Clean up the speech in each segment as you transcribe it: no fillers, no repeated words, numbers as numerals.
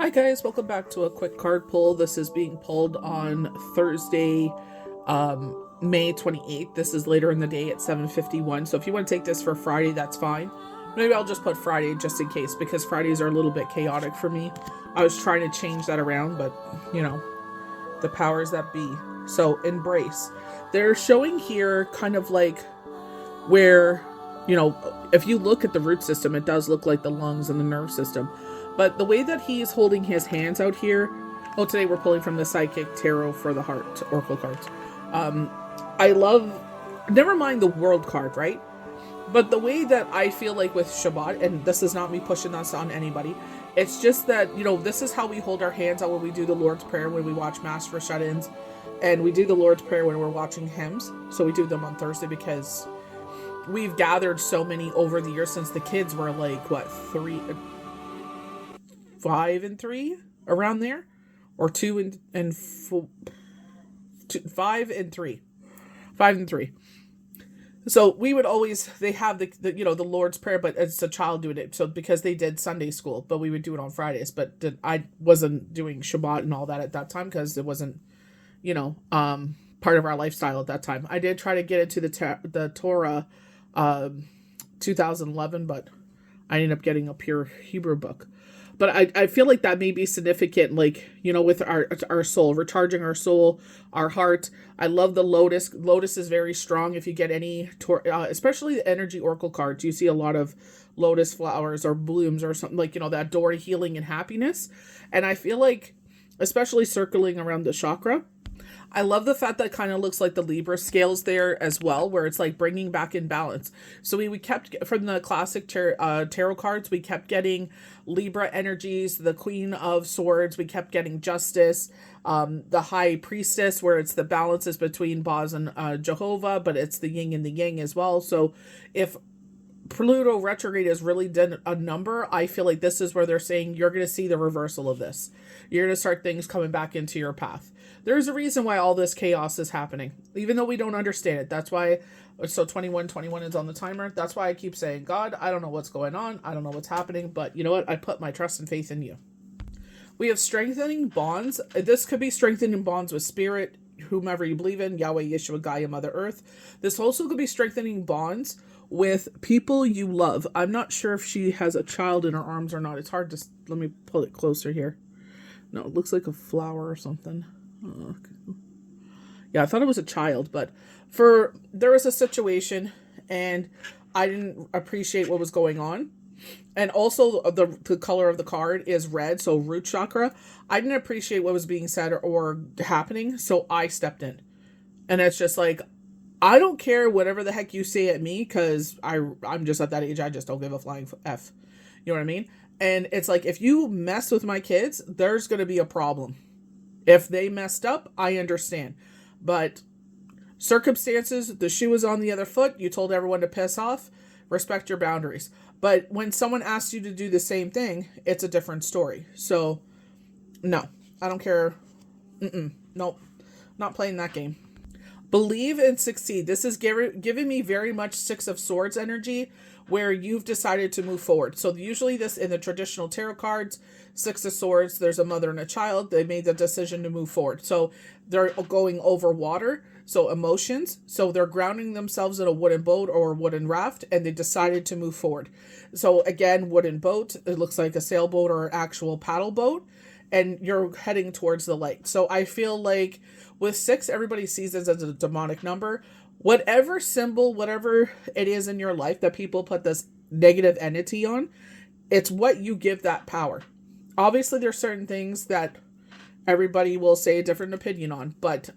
Hi guys, welcome back to a quick card pull. This is being pulled on Thursday, May 28th. This is later in the day at 7:51. So if you want to take this for Friday, that's fine. Maybe I'll just put Friday just in case because Fridays are a little bit chaotic for me. I was trying to change that around, but the powers that be. So embrace. They're showing here kind of like where, if you look at the root system, it does look like the lungs and the nerve system. But the way that he's holding his hands out here, today we're pulling from the Psychic Tarot for the Heart Oracle cards. I love, never mind the World card, right? But the way that I feel like with Shabbat, and this is not me pushing this on anybody, it's just that, this is how we hold our hands out when we do the Lord's Prayer, when we watch Mass for shut-ins, and we do the Lord's Prayer when we're watching hymns. So we do them on Thursday because we've gathered so many over the years since the kids were like, 5 and 3 around there, or 2 and 4, 5 and 3, 5 and 3. So we would always, they have the Lord's Prayer, but it's a child doing it. So because they did Sunday school, but we would do it on Fridays. But I wasn't doing Shabbat and all that at that time because it wasn't, part of our lifestyle at that time. I did try to get into the Torah, 2011, but I ended up getting a pure Hebrew book. But I feel like that may be significant, like, with our soul, recharging our soul, our heart. I love the lotus. Lotus is very strong. If you get any, especially the energy oracle cards, you see a lot of lotus flowers or blooms or something like, that door to healing and happiness. And I feel like, especially circling around the chakra, I love the fact that it kind of looks like the Libra scales there as well, where it's like bringing back in balance. So we kept, from the classic tarot cards, we kept getting Libra energies, the Queen of Swords, we kept getting Justice, the High Priestess, where it's the balances between Boz and Jehovah, but it's the yin and the yang as well. So if Pluto retrograde has really done a number, I feel like this is where they're saying you're going to see the reversal of this. You're going to start things coming back into your path. There's a reason why all this chaos is happening, even though we don't understand it. That's why, so 21 is on the timer. That's why I keep saying, God, I don't know what's going on. I don't know what's happening, but you know what? I put my trust and faith in you. We have strengthening bonds. This could be strengthening bonds with spirit, whomever you believe in, Yahweh, Yeshua, Gaia, Mother Earth. This also could be strengthening bonds with people you love. I'm not sure if she has a child in her arms or not. It's hard to, let me pull it closer here. No, it looks like a flower or something. Okay. Yeah, I thought it was a child, but there was a situation and I didn't appreciate what was going on. And also the color of the card is red, so root chakra. I didn't appreciate what was being said or happening, so I stepped in. And it's just like, I don't care whatever the heck you say at me, because I'm just at that age, I just don't give a flying F. You know what I mean? And it's like, if you mess with my kids, there's going to be a problem. If they messed up, I understand. But circumstances, the shoe is on the other foot, you told everyone to piss off, respect your boundaries. But when someone asks you to do the same thing, it's a different story. So, no, I don't care. Nope, not playing that game. Believe and succeed. This is giving me very much Six of Swords energy, where you've decided to move forward. So usually this, in the traditional tarot cards, Six of Swords, there's a mother and a child. They made the decision to move forward. So they're going over water, so emotions. So they're grounding themselves in a wooden boat or a wooden raft, and they decided to move forward. So again, wooden boat, it looks like a sailboat or an actual paddle boat, and you're heading towards the light. So I feel like with 6, everybody sees this as a demonic number. Whatever symbol, whatever it is in your life that people put this negative entity on, it's what you give that power. Obviously, there's certain things that everybody will say a different opinion on, but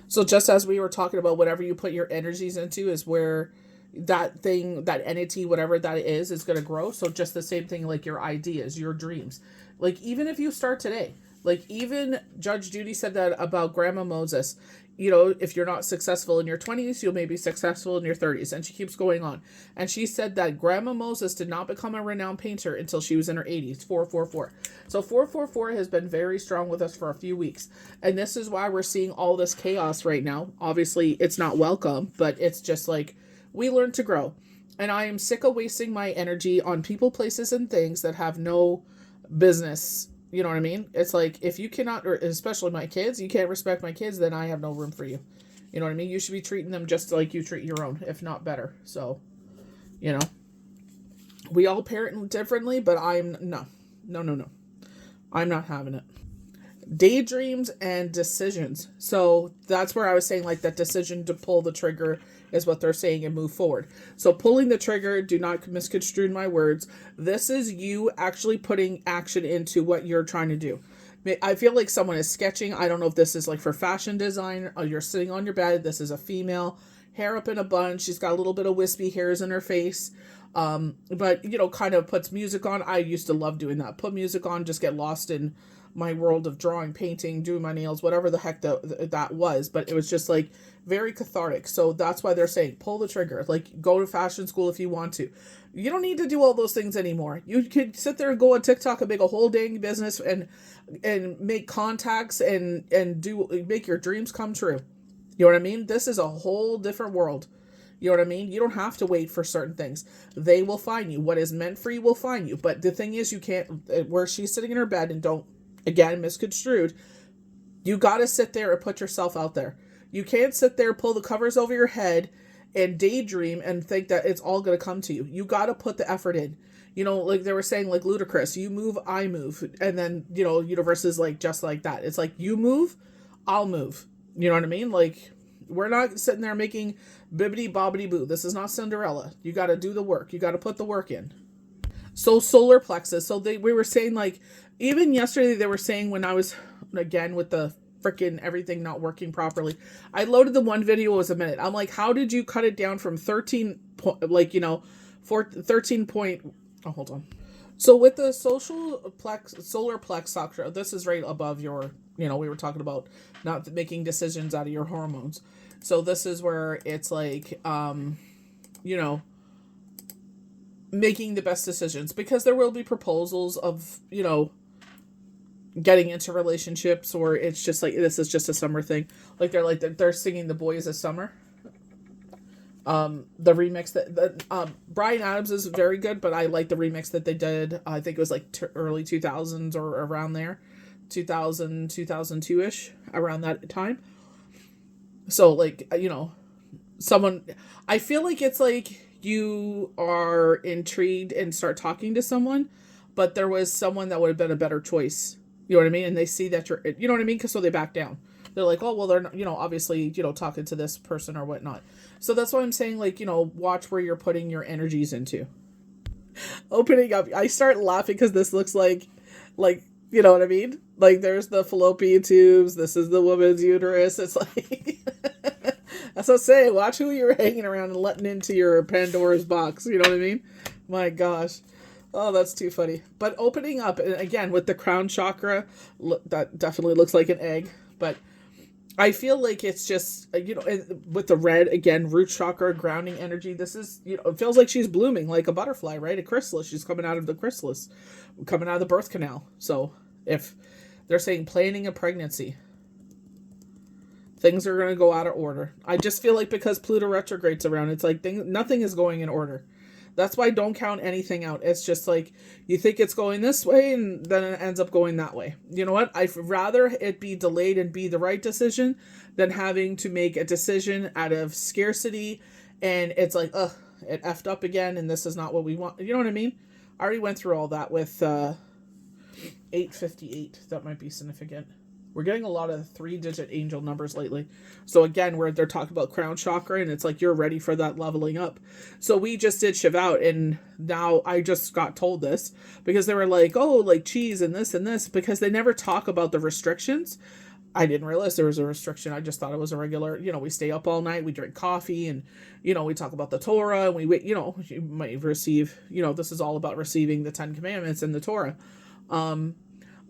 so just as we were talking about, whatever you put your energies into is where that thing, that entity, whatever that is going to grow. So just the same thing, like your ideas, your dreams. Like, even if you start today, like even Judge Judy said that about Grandma Moses. If you're not successful in your 20s, you'll maybe successful in your 30s. And she keeps going on. And she said that Grandma Moses did not become a renowned painter until she was in her 80s. 444. So 444 has been very strong with us for a few weeks. And this is why we're seeing all this chaos right now. Obviously, it's not welcome, but it's just like, we learn to grow. And I am sick of wasting my energy on people, places, and things that have no business. You know what I mean? It's like, if you cannot, or especially my kids, you can't respect my kids, then I have no room for you. You know what I mean? You should be treating them just like you treat your own, if not better. So, you know, we all parent differently, but no. I'm not having it. Daydreams and decisions. So that's where I was saying, like, that decision to pull the trigger is what they're saying and move forward. So pulling the trigger, do not misconstrue my words. This is you actually putting action into what you're trying to do. I feel like someone is sketching. I don't know if this is like for fashion design, or you're sitting on your bed. This is a female, hair up in a bun. She's got a little bit of wispy hairs in her face. But, you know, kind of puts music on. I used to love doing that. Put music on, just get lost in my world of drawing, painting, doing my nails, whatever the heck that was. But it was just like very cathartic. So that's why they're saying pull the trigger. Like, go to fashion school if you want to. You don't need to do all those things anymore. You could sit there and go on TikTok and make a whole dang business and make contacts and make your dreams come true. You know what I mean? This is a whole different world. You know what I mean? You don't have to wait for certain things. They will find you. What is meant for you will find you. But the thing is, you can't, where she's sitting in her bed, and don't, again, misconstrued, you got to sit there and put yourself out there. You can't sit there, pull the covers over your head and daydream and think that it's all going to come to you. You got to put the effort in. You know, like they were saying, like Ludacris, you move, I move. And then, you know, universe is like just like that. It's like, you move, I'll move. You know what I mean? Like, we're not sitting there making bibbity bobbity boo. This is not Cinderella. You got to do the work. You got to put the work in. So solar plexus. So we were saying, like, even yesterday they were saying, when I was, again, with the freaking everything not working properly, I loaded the one video, it was a minute. I'm like, how did you cut it down from 13 like, you know, 13 point, oh, hold on. So with the solar plex chakra, this is right above your, you know, we were talking about not making decisions out of your hormones. So this is where it's like, you know, making the best decisions, because there will be proposals of, you know, getting into relationships, or it's just like, this is just a summer thing. Like they're singing The Boy Is a Summer. The remix that Bryan Adams is very good, but I like the remix that they did. I think it was like early 2000s or around there, 2000, 2002-ish, around that time. So, like, you know, I feel like it's like you are intrigued and start talking to someone, but there was someone that would have been a better choice. You know what I mean? And they see that you're, you know what I mean? Because so they back down. They're like, oh, well, they're not, you know, obviously, you know, talking to this person or whatnot. So that's why I'm saying, like, you know, watch where you're putting your energies into. Opening up. I start laughing because this looks like, you know what I mean? Like, there's the fallopian tubes. This is the woman's uterus. It's like, that's what I'm saying. Watch who you're hanging around and letting into your Pandora's box. You know what I mean? My gosh. Oh, that's too funny. But opening up, and again, with the crown chakra, that definitely looks like an egg. But I feel like it's just, you know, with the red, again, root chakra, grounding energy. This is, you know, it feels like she's blooming like a butterfly, right? A chrysalis. She's coming out of the chrysalis, coming out of the birth canal. So if they're saying planning a pregnancy, things are going to go out of order. I just feel like because Pluto retrogrades around, it's like nothing is going in order. That's why don't count anything out. It's just like, you think it's going this way and then it ends up going that way. You know what? I'd rather it be delayed and be the right decision than having to make a decision out of scarcity and it's like, ugh, it effed up again and this is not what we want. You know what I mean? I already went through all that with 858. That might be significant. We're getting a lot of 3-digit angel numbers lately. So again, where they're talking about crown chakra, and it's like you're ready for that leveling up. So we just did Shavuot, and now I just got told this because they were like, oh, like cheese and this, because they never talk about the restrictions. I didn't realize there was a restriction. I just thought it was a regular, you know, we stay up all night, we drink coffee, and, you know, we talk about the Torah, and we, you know, you might receive, you know, this is all about receiving the 10 Commandments and the Torah.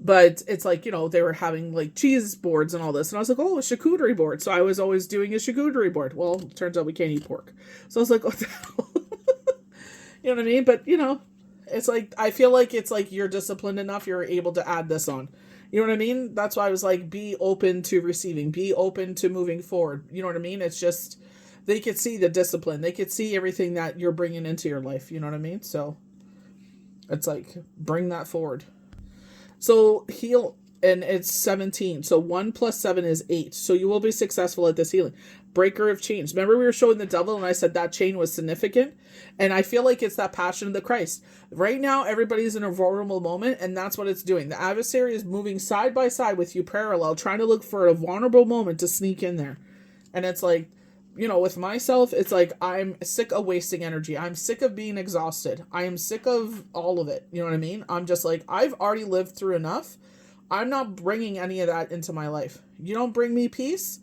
But it's like, you know, they were having like cheese boards and all this. And I was like, oh, a charcuterie board. So I was always doing a charcuterie board. Well, turns out we can't eat pork. So I was like, what the hell? You know what I mean? But, you know, it's like, I feel like it's like you're disciplined enough, you're able to add this on. You know what I mean? That's why I was like, be open to receiving, be open to moving forward. You know what I mean? It's just, they could see the discipline. They could see everything that you're bringing into your life. You know what I mean? So it's like, bring that forward. So heal, and it's 17. So 1 plus 7 is 8. So you will be successful at this healing. Breaker of chains. Remember we were showing the devil and I said that chain was significant? And I feel like it's that passion of the Christ. Right now, everybody's in a vulnerable moment, and that's what it's doing. The adversary is moving side by side with you parallel, trying to look for a vulnerable moment to sneak in there. And it's like, you know, with myself, it's like, I'm sick of wasting energy. I'm sick of being exhausted. I am sick of all of it. You know what I mean? I'm just like, I've already lived through enough. I'm not bringing any of that into my life. You don't bring me peace,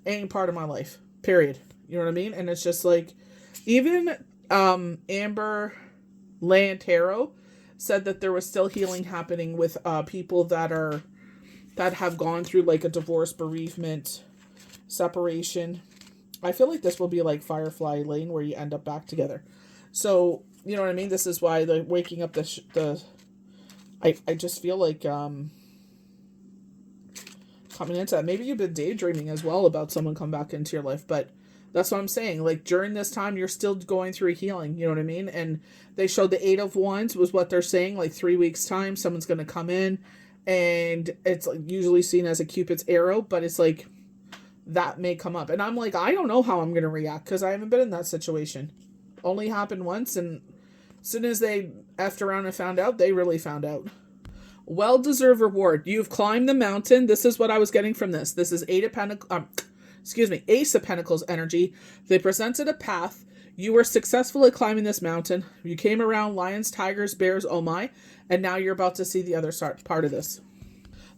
ain't part of my life, period. You know what I mean? And it's just like, even Amber Lantero said that there was still healing happening with people that have gone through like a divorce, bereavement, separation. I feel like this will be like Firefly Lane, where you end up back together. So, you know what I mean? This is why the waking up I just feel like coming into that. Maybe you've been daydreaming as well about someone come back into your life, but that's what I'm saying. Like, during this time, you're still going through healing. You know what I mean? And they showed the 8 of Wands was what they're saying. Like 3 weeks time, someone's going to come in, and it's like usually seen as a Cupid's arrow, but it's like, that may come up. And I'm like, I don't know how I'm going to react, because I haven't been in that situation. Only happened once, and as soon as they effed around and found out, they really found out. Well-deserved reward. You've climbed the mountain. This is what I was getting from this. This is Ace of Pentacles energy. They presented a path. You were successful at climbing this mountain. You came around lions, tigers, bears, oh my, and now you're about to see the other part of this.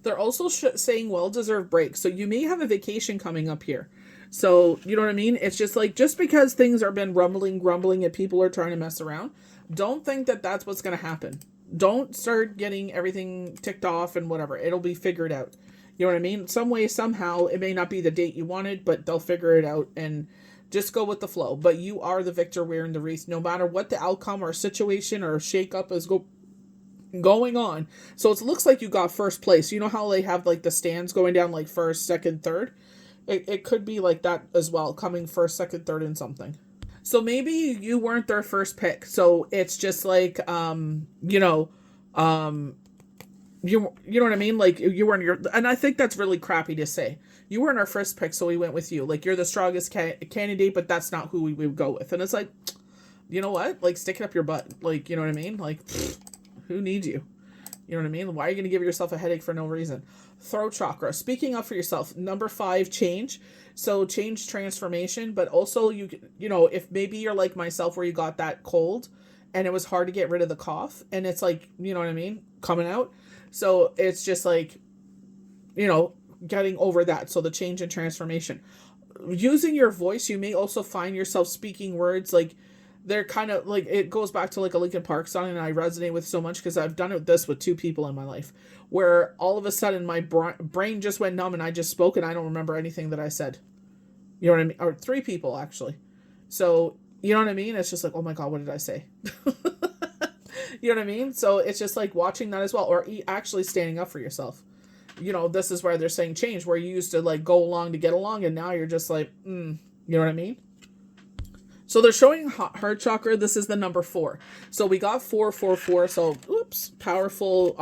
They're also saying well-deserved break. So you may have a vacation coming up here. So, you know what I mean? It's just like, just because things are been grumbling, and people are trying to mess around, don't think that that's what's going to happen. Don't start getting everything ticked off and whatever. It'll be figured out. You know what I mean? Some way, somehow, it may not be the date you wanted, but they'll figure it out, and just go with the flow. But you are the victor wearing the wreath, no matter what the outcome or situation or shakeup is going on. So it looks like you got first place. You know how they have like the stands going down like first, second, third? It could be like that as well, coming first, second, third in something. So maybe you weren't their first pick. So it's just like, you know what I mean? Like, you weren't and I think that's really crappy to say. You weren't our first pick, so we went with you. Like, you're the strongest candidate, but that's not who we would go with. And it's like, you know what? Like, stick it up your butt. Like, you know what I mean? Like, who needs you? You know what I mean? Why are you going to give yourself a headache for no reason? Throat chakra. Speaking up for yourself. Number 5, change. So change, transformation, but also you know, if maybe you're like myself where you got that cold and it was hard to get rid of the cough, and it's like, you know what I mean? Coming out. So it's just like, you know, getting over that. So the change and transformation. Using your voice, you may also find yourself speaking words like, they're kind of like, it goes back to like a Linkin Park song, and I resonate with so much because I've done this with 2 people in my life, where all of a sudden my brain just went numb and I just spoke and I don't remember anything that I said. You know what I mean? Or 3 people actually. So, you know what I mean? It's just like, oh my God, what did I say? You know what I mean? So it's just like watching that as well, or actually standing up for yourself. You know, this is where they're saying change, where you used to like go along to get along, and now you're just like, you know what I mean? So they're showing heart chakra. This is the number 4. So we got 444. So, powerful,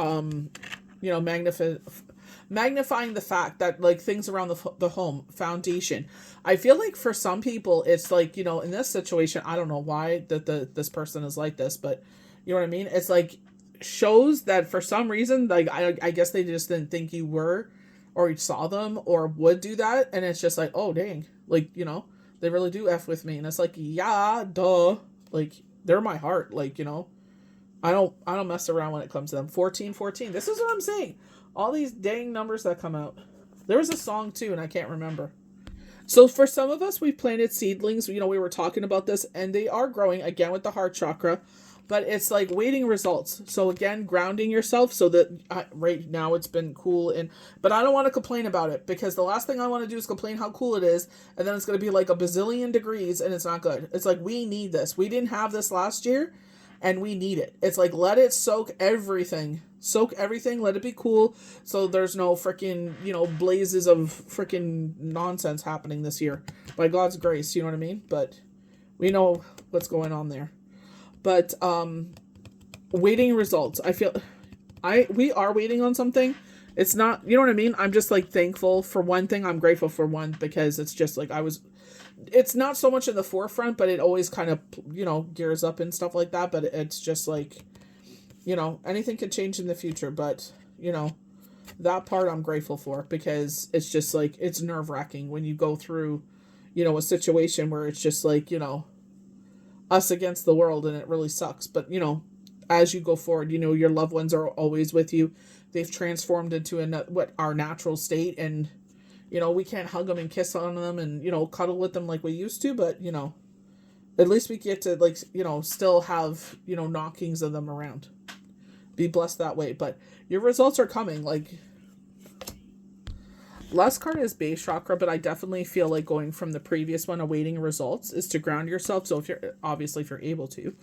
you know, magnifying the fact that like things around the home, foundation. I feel like for some people, it's like, you know, in this situation, I don't know why this person is like this, but you know what I mean? It's like, shows that for some reason, like, I guess they just didn't think you were, or you saw them, or would do that. And it's just like, oh, dang. Like, you know, they really do F with me. And it's like, yeah, duh. Like, they're my heart. Like, you know, I don't mess around when it comes to them. 1414. This is what I'm saying. All these dang numbers that come out. There was a song too, and I can't remember. So for some of us, we've planted seedlings. You know, we were talking about this, and they are growing again with the heart chakra. But it's like waiting results. So again, grounding yourself so that right now it's been cool. But I don't want to complain about it, because the last thing I want to do is complain how cool it is. And then it's going to be like a bazillion degrees and it's not good. It's like, we need this. We didn't have this last year. and we need it. It's like, let it soak everything. Soak everything, let it be cool, so there's no freaking, blazes of freaking nonsense happening this year. By God's grace, you know what I mean? But we know what's going on there. But waiting results. I feel we are waiting on something. It's not, you know what I mean? I'm just like thankful for one thing. I'm grateful for one, because it's just like it's not so much in the forefront, but it always kind of, gears up and stuff like that. But it's just like, anything could change in the future. But, that part I'm grateful for, because it's just like, it's nerve wracking when you go through, a situation where it's just like, us against the world, and it really sucks. But, as you go forward, your loved ones are always with you. They've transformed into our natural state, and, we can't hug them and kiss on them and, cuddle with them like we used to, but, at least we get to, like, still have, knockings of them around. Be blessed that way. But your results are coming. Like, last card is base chakra, but I definitely feel like going from the previous one, awaiting results, is to ground yourself. So if you're able to,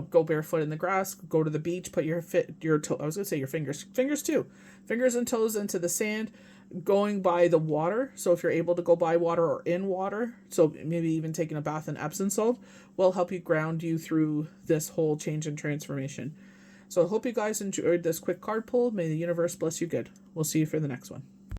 go barefoot in the grass, go to the beach, put your fingers too, fingers and toes into the sand, going by the water. So if you're able to go by water or in water, so maybe even taking a bath in Epsom salt will help you ground you through this whole change and transformation. So I hope you guys enjoyed this quick card pull. May the universe bless you good. We'll see you for the next one.